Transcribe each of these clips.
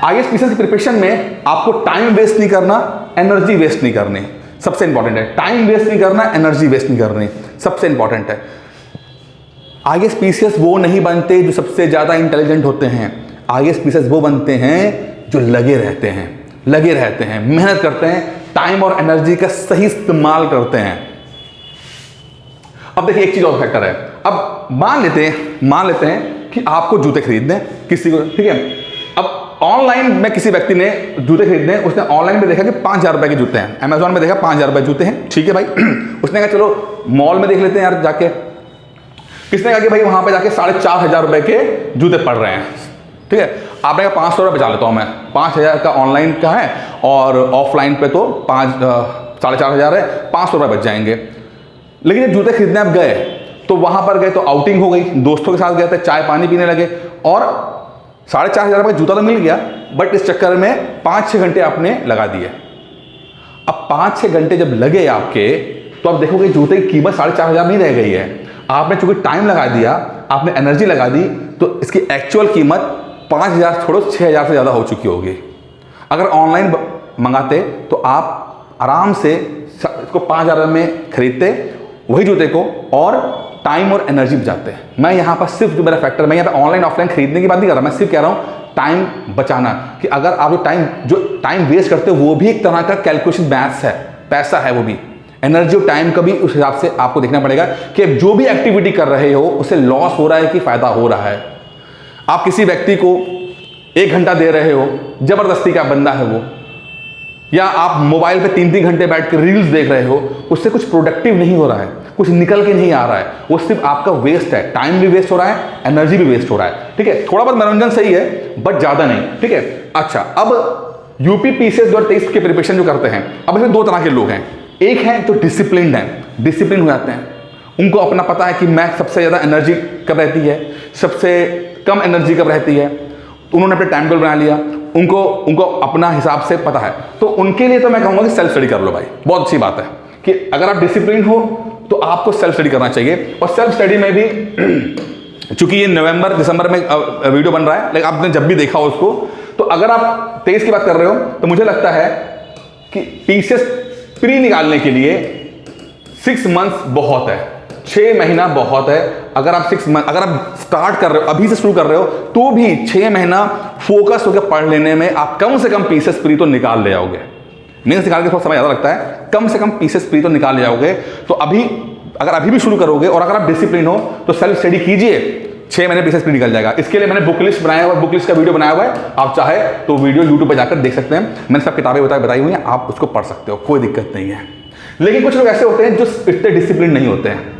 IAS PCS की preparation में आपको टाइम वेस्ट नहीं करना, एनर्जी वेस्ट नहीं करनी, सबसे इंपॉर्टेंट है। टाइम वेस्ट नहीं करना, एनर्जी वेस्ट नहीं करनी, सबसे इंपॉर्टेंट है। आईएएस पीसीएस वो नहीं बनते जो सबसे ज्यादा इंटेलिजेंट होते हैं। आईएएस पीसीएस वो बनते हैं जो लगे रहते हैं, मेहनत करते हैं, टाइम और एनर्जी का सही इस्तेमाल करते हैं। अब देखिए एक चीज और फैक्टर है। अब मान लेते हैं कि आपको जूते खरीदने किसी को, ठीक है। अब ऑनलाइन में किसी व्यक्ति ने जूते खरीदने, उसने ऑनलाइन में देखा कि 5,000 रुपए के जूते हैं, अमेजोन में देखा 5,000 रुपए जूते हैं, ठीक है भाई। उसने कहा चलो मॉल में देख लेते हैं यार जाके। किसने कहा कि भाई वहां पे जाके 4,500 रुपए के जूते पड़ रहे हैं, ठीक है। आपने कहा 500 रुपये बचा लेता हूँ मैं, 5,000 का ऑनलाइन का है और ऑफलाइन पे तो 4,500 है, 500 रुपये बच जाएंगे। लेकिन जब जूते खरीदने आप गए तो वहां पर गए तो आउटिंग हो गई, दोस्तों के साथ गए थे, चाय पानी पीने लगे और 4,500 रुपये का जूता तो मिल गया, बट इस चक्कर में 5-6 घंटे आपने लगा दिए। अब 5-6 घंटे जब लगे आपके, तो आप देखोगे जूते की कीमत 4,500 नहीं रह गई है। आपने चूंकि टाइम लगा दिया, आपने एनर्जी लगा दी, तो इसकी एक्चुअल कीमत 5,000 छोड़ो 6,000 से ज़्यादा हो चुकी होगी। अगर ऑनलाइन मंगाते तो आप आराम से इसको 5,000 में खरीदते वही जूते को और टाइम और एनर्जी बचाते हैं। मैं यहाँ पर सिर्फ जो मेरा फैक्टर, मैं यहाँ पर ऑनलाइन ऑफलाइन खरीदने की बात नहीं कर रहा, मैं सिर्फ कह रहा हूँ टाइम बचाना, कि अगर आप जो टाइम वेस्ट करते हो वो भी एक तरह का कैलकुलेशन मैथ्स है, पैसा है वो भी। एनर्जी और टाइम का भी उस हिसाब से आपको देखना पड़ेगा कि जो भी एक्टिविटी कर रहे हो उससे लॉस हो रहा है कि फायदा हो रहा है। आप किसी व्यक्ति को 1 घंटा दे रहे हो, जबरदस्ती का बंदा है वो, या आप मोबाइल पे 3-3 घंटे बैठ कर रील्स देख रहे हो, उससे कुछ प्रोडक्टिव नहीं हो रहा है, कुछ निकल के नहीं आ रहा है, वो सिर्फ आपका वेस्ट है। टाइम भी वेस्ट हो रहा है, एनर्जी भी वेस्ट हो रहा है, ठीक है। थोड़ा बहुत मनोरंजन सही है बट ज्यादा नहीं, ठीक है। अच्छा, अब यूपी पीसीएस 2023 के प्रिपरेशन जो करते हैं, अब इसमें 2 तरह के लोग हैं। एक है जो डिसिप्लिन हो जाते हैं, उनको अपना पता है कि मैं सबसे ज्यादा एनर्जी कब रहती है, सबसे कम एनर्जी कब रहती है, उन्होंने अपने टाइम टेबल बना लिया, उनको अपना हिसाब से पता है। तो उनके लिए तो मैं कहूंगा कि सेल्फ स्टडी कर लो भाई, बहुत अच्छी बात है कि अगर आप डिसिप्लिन हो तो आपको सेल्फ स्टडी करना चाहिए। और सेल्फ स्टडी में भी चूंकि ये नवंबर दिसंबर में वीडियो बन रहा है, लेकिन आपने जब भी देखा हो उसको, तो अगर आप 23 की बात कर रहे हो तो मुझे लगता है कि पीसीएस प्री निकालने के लिए 6 मंथ्स बहुत है, 6 महीना बहुत है। अगर आप स्टार्ट कर रहे हो, अभी से शुरू कर रहे हो, तो भी 6 महीना फोकस होकर पढ़ लेने में आप कम से कम पीसीएस प्री तो निकाल ले आओगे। मेहनत निकाल के थोड़ा समय ज़्यादा लगता है, कम से कम पीसीएस प्री तो निकाल ले आओगे। तो अगर अभी भी शुरू करोगे और अगर आप डिसिप्लिन हो तो सेल्फ स्टडी कीजिए, 6 महीने पीसीएस प्री निकल जाएगा। इसके लिए मैंने बुक लिस्ट बनाया हुआ है, बुक लिस्ट का वीडियो बनाया हुआ है, आप चाहे तो वीडियो यूट्यूब पर जाकर देख सकते हैं। मैंने सब किताबें बताई हुई हैं, आप उसको पढ़ सकते हो, कोई दिक्कत नहीं है। लेकिन कुछ लोग ऐसे होते हैं जो इतने डिसिप्लिन नहीं होते हैं,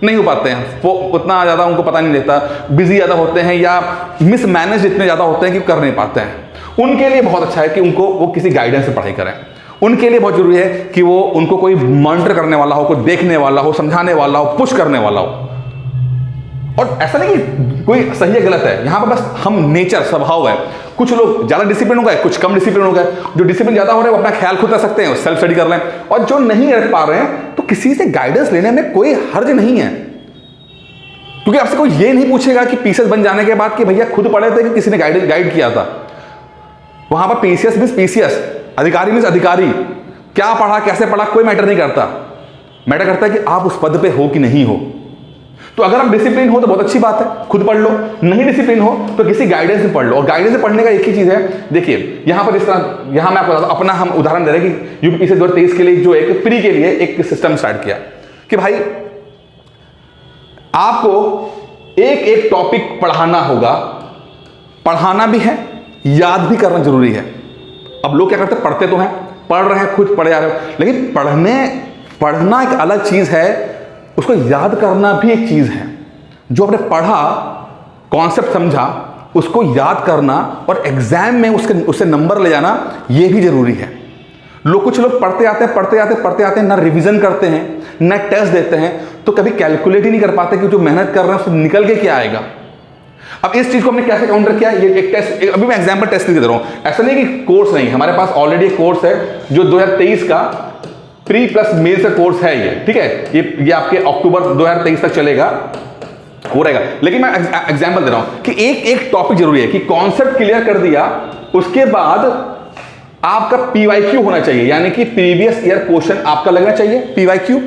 नहीं हो पाते हैं, वो उतना ज़्यादा उनको पता नहीं रहता, बिजी ज़्यादा होते हैं या मिसमैनेज इतने ज़्यादा होते हैं कि कर नहीं पाते हैं। उनके लिए बहुत अच्छा है कि वो किसी गाइडेंस से पढ़ाई करें। उनके लिए बहुत जरूरी है कि उनको कोई मॉनिटर करने वाला हो, कोई देखने वाला हो, समझाने वाला हो, पुश करने वाला हो। और ऐसा नहीं कि कोई सही है गलत है, यहाँ पर बस हम नेचर स्वभाव है। कुछ लोग ज़्यादा डिसिप्लिन हो गए, कुछ कम डिसिप्लिन हो गए। जो डिसिप्लिन ज़्यादा हो रहे हैं वो अपना ख्याल खुद कर सकते हैं, सेल्फ स्टडी कर लें। और जो नहीं रख पा रहे हैं तो किसी से गाइडेंस लेने में कोई हर्ज नहीं है, क्योंकि आपसे कोई ये नहीं पूछेगा कि पीसीएस बन जाने के बाद कि भैया खुद पढ़े थे कि किसी ने गाइड किया था। वहां पर पीसीएस मींस पीसीएस, अधिकारी मींस अधिकारी, क्या पढ़ा कैसे पढ़ा कोई मैटर नहीं करता। मैटर करता है कि आप उस पद पे हो कि नहीं हो। तो अगर आप डिसिप्लिन हो तो बहुत अच्छी बात है, खुद पढ़ लो। नहीं डिसिप्लिन हो तो किसी गाइडेंस से पढ़ लो। और गाइडेंस से पढ़ने का एक ही चीज है, देखिए यहां पर इस तरह, यहां मैं आपको अपना हम उदाहरण दे रहे हैं कि यूपी पीसीएस 2023 के लिए जो एक प्री के लिए एक सिस्टम स्टार्ट किया कि भाई आपको एक टॉपिक पढ़ाना होगा, पढ़ाना भी है, याद भी करना जरूरी है। अब लोग क्या करते हैं, पढ़ते तो हैं, पढ़ रहे हैं, खुद पढ़े जा रहे हो, लेकिन पढ़ना एक अलग चीज है, उसको याद करना भी एक चीज है। जो आपने पढ़ा, कॉन्सेप्ट समझा, उसको याद करना और एग्जाम में उससे नंबर ले जाना, यह भी जरूरी है। कुछ लोग पढ़ते आते हैं, ना रिवीजन करते हैं, ना टेस्ट देते हैं, तो कभी कैलकुलेट ही नहीं कर पाते कि जो मेहनत कर रहे हैं उससे निकल के क्या आएगा। अब इस चीज को हमने कैसे काउंटर किया, ये एक टेस्ट, अभी मैं एग्जाम्पल टेस्ट दे रहा हूं। ऐसा नहीं कि कोर्स नहीं, हमारे पास ऑलरेडी एक कोर्स है जो 2023 का प्री प्लस मेंस का कोर्स है ये, ठीक है। ये आपके अक्टूबर 2023 तक चलेगा। हो रहेगा। लेकिन मैं एग्जांपल दे रहा हूं कि एक टॉपिक जरूरी है कि कॉन्सेप्ट क्लियर कर दिया, उसके बाद आपका पीवाईक्यू होना चाहिए, यानी कि प्रीवियस ईयर क्वेश्चन आपका लगना चाहिए पीवाईक्यू।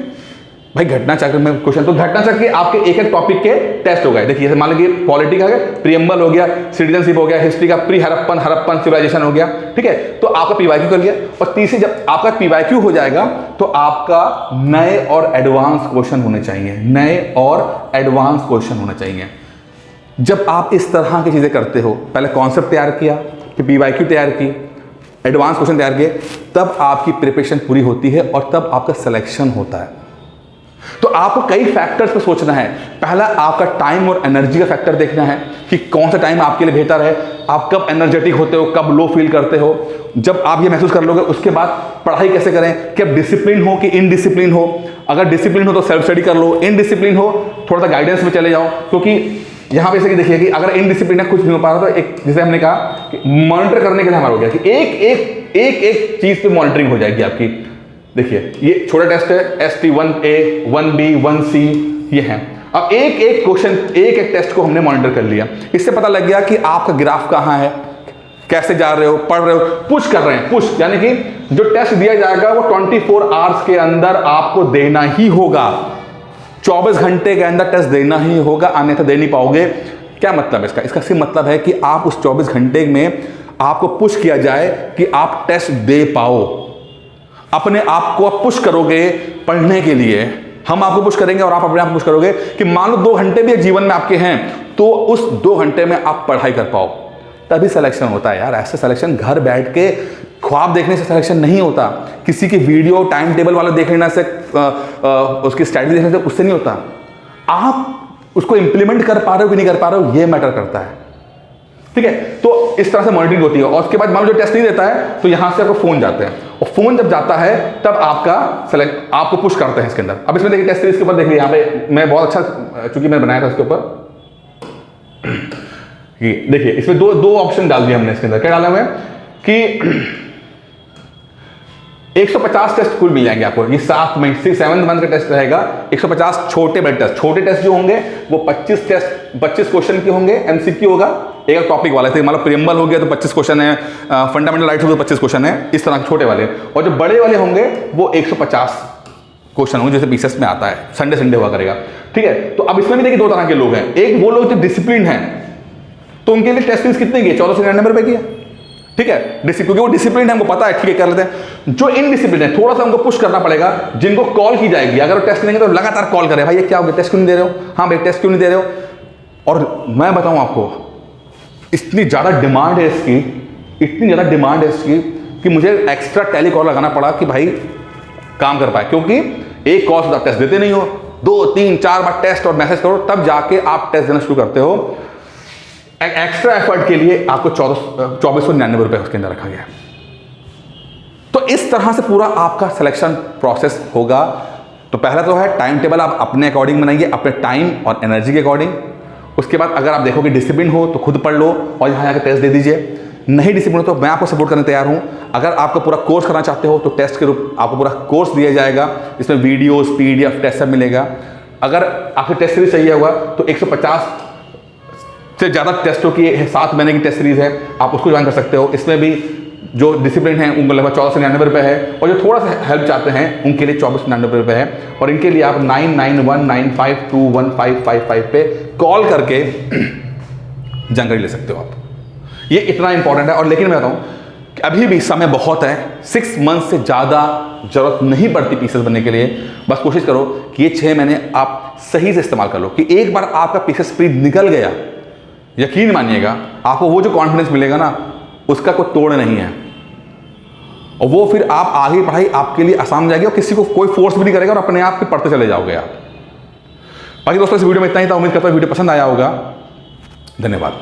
भाई घटना चक्र में क्वेश्चन, तो घटना चक्र के आपके एक एक टॉपिक के टेस्ट हो गए। देखिए मान लीजिए पॉलिटी का प्रीएम्बल हो गया, सिटीजनशिप हो गया, हिस्ट्री का प्री हड़प्पन सिविलाइजेशन हो गया, ठीक है, तो आपका पीवाईक्यू कर लिया। और तीसरी जब आपका पीवाईक्यू हो जाएगा तो आपका नए और एडवांस क्वेश्चन होने चाहिए, नए और एडवांस क्वेश्चन होने चाहिए। जब आप इस तरह की चीजें करते हो, पहले कॉन्सेप्ट तैयार किया, फिर पीवाईक्यू तैयार की, एडवांस क्वेश्चन तैयार किए, तब आपकी प्रिपरेशन पूरी होती है और तब आपका सिलेक्शन होता है। तो आपको कई फैक्टर्स पे सोचना है। पहला आपका टाइम और एनर्जी का फैक्टर देखना है कि कौन सा टाइम आपके लिए बेहतर है, आप कब एनर्जेटिक होते हो, कब लो फील करते हो। जब आप ये महसूस कर लोगे, उसके बाद पढ़ाई कैसे करें, कि आप डिसिप्लिन हो कि इनडिसिप्लिन हो। अगर डिसिप्लिन हो तो सेल्फ स्टडी कर लो, इनडिसिप्लिन हो थोड़ा सा गाइडेंस में चले जाओ, क्योंकि यहाँ पे देखिए कि अगर इनडिसिप्लिन है, कुछ नहीं हो पा रहा, तो एक जैसे हमने कहा कि मॉनिटर करने के लिए हमारा हो गया कि एक चीज पे मॉनिटरिंग हो जाएगी आपकी। देखिए ये छोटा टेस्ट है, ST1A 1B 1C ये है। अब एक क्वेश्चन एक टेस्ट को हमने मॉनिटर कर लिया, इससे पता लग गया कि आपका ग्राफ कहाँ है, कैसे जा रहे हो, पढ़ रहे हो, पुश कर रहे हैं। पुश यानी कि जो टेस्ट दिया जाएगा वो 24 आवर्स के अंदर आपको देना ही होगा, 24 घंटे के अंदर टेस्ट देना ही होगा, अन्यथा दे नहीं पाओगे। क्या मतलब है इसका? इसका सिर्फ मतलब है कि आप उस 24 घंटे में आपको पुश किया जाए कि आप टेस्ट दे पाओ। अपने आप को आप पुश करोगे पढ़ने के लिए, हम आपको पुश करेंगे और आप अपने आप पुश करोगे कि मान लो 2 घंटे भी जीवन में आपके हैं, तो उस 2 घंटे में आप पढ़ाई कर पाओ, तभी सिलेक्शन होता है यार। ऐसे सिलेक्शन घर बैठ के ख्वाब देखने से सिलेक्शन नहीं होता, किसी की वीडियो टाइम टेबल वाला देख लेना से, उसकी स्ट्रैटेजी देखने से उससे नहीं होता। आप उसको इंप्लीमेंट कर पा रहे हो कि नहीं कर पा रहे हो, ये मैटर करता है, ठीक है। तो इस तरह से मॉनिटरिंग होती है। और उसके बाद मान लो जो टेस्ट नहीं देता है, तो यहां से आपको फोन जाते हैं, और फोन जब जाता है तब आपको पुश करते हैं इसके अंदर। अब इसमें देखिए टेस्ट सीरीज के ऊपर देखिए, यहाँ पे मैं बहुत अच्छा, चूंकि मैंने बनाया था उसके ऊपर, ये देखिए इसमें दो ऑप्शन डाल दिए हमने इसके अंदर। क्या डाला हुआ है कि 150 टेस्ट कुल मिल जाएंगे आपको। ये 7 मंथ का टेस्ट रहेगा। 150 छोटे बड़े टेस्ट, छोटे टेस्ट जो होंगे वो 25 क्वेश्चन के होंगे, MCQ होगा एक टॉपिक वाले थे। मतलब प्रीएम्बल हो गया तो 25 क्वेश्चन है, फंडामेंटल राइट्स हो गया तो 25 क्वेश्चन है, इस तरह के छोटे वाले। और जो बड़े वाले होंगे वो 150 क्वेश्चन होंगे, जैसे पीसेस में आता है, संडे हुआ करेगा, ठीक है। तो अब इसमें भी देखिए 2 तरह के लोग हैं। एक वो लोग जो डिसिप्लिन है, तो उनके लिए टेस्ट फीस कितने की है? 1499 रुपए की है, ठीक है, क्योंकि वो डिसिप्लिन है, हमको पता है, ठीक है कर लेते हैं। जो इनडिसिप्लिन है थोड़ा सा हमको पुश करना पड़ेगा, जिनको कॉल की जाएगी, अगर वो टेस्ट लेंगे तो लगातार कॉल करें, भाई ये क्या हो गया, टेस्ट क्यों नहीं दे रहे हो, हाँ भाई टेस्ट क्यों नहीं दे रहे हो। और मैं बताऊं आपको, इतनी ज़्यादा डिमांड है इसकी, इतनी ज़्यादा डिमांड है इसकी कि मुझे एक्स्ट्रा टेली कॉल लगाना पड़ा कि भाई काम कर पाए, क्योंकि एक कॉल से आप टेस्ट देते नहीं हो, 2, 3, 4 बार टेस्ट और मैसेज करो, तब जाके आप टेस्ट देना शुरू करते हो। एक्स्ट्रा एफर्ट के लिए आपको 2499 रुपए उसके अंदर रखा गया है। तो इस तरह से पूरा आपका सिलेक्शन प्रोसेस होगा। तो पहला तो है टाइम टेबल आप अपने अकॉर्डिंग बनाइए, अपने टाइम और एनर्जी के अकॉर्डिंग। उसके बाद अगर आप देखो कि डिसिप्लिन हो तो खुद पढ़ लो और यहाँ जाकर टेस्ट दे दीजिए। नहीं डिसिप्लिन हो तो मैं आपको सपोर्ट करने तैयार हूँ। अगर आपको पूरा कोर्स करना चाहते हो तो टेस्ट के रूप आपको पूरा कोर्स दिया जाएगा, इसमें वीडियोस, PDF, टेस्ट सब मिलेगा। अगर आपको टेस्ट सीरीज चाहिए होगा तो 150 से ज़्यादा टेस्टों की 7 महीने की टेस्ट सीरीज है, आप उसको ज्वाइन कर सकते हो। इसमें भी जो डिसिप्लिन है उनको लगभग 1499 रुपये है, और जो थोड़ा सा हेल्प चाहते हैं उनके लिए 2499 रुपये है। और इनके लिए आप 9919521555 पे कॉल करके जानकारी ले सकते हो आप। ये इतना इंपॉर्टेंट है। और लेकिन मैं बताऊँ कि अभी भी समय बहुत है, 6 मंथ से ज़्यादा जरूरत नहीं पड़ती पीसेस बनने के लिए। बस कोशिश करो कि ये 6 महीने आप सही से इस्तेमाल कर लो, कि एक बार आपका पीसेस प्री निकल गया, यकीन मानिएगा आपको वो जो कॉन्फिडेंस मिलेगा ना, उसका कोई तोड़ नहीं है। और वो फिर आप आगे पढ़ाई आपके लिए आसान हो जाएगी, और किसी को कोई फोर्स भी नहीं करेगा, और अपने आप फिर पढ़ते चले जाओगे आप। बाकी दोस्तों इस वीडियो में इतना ही था। उम्मीद करता हूँ वीडियो पसंद आया होगा। धन्यवाद।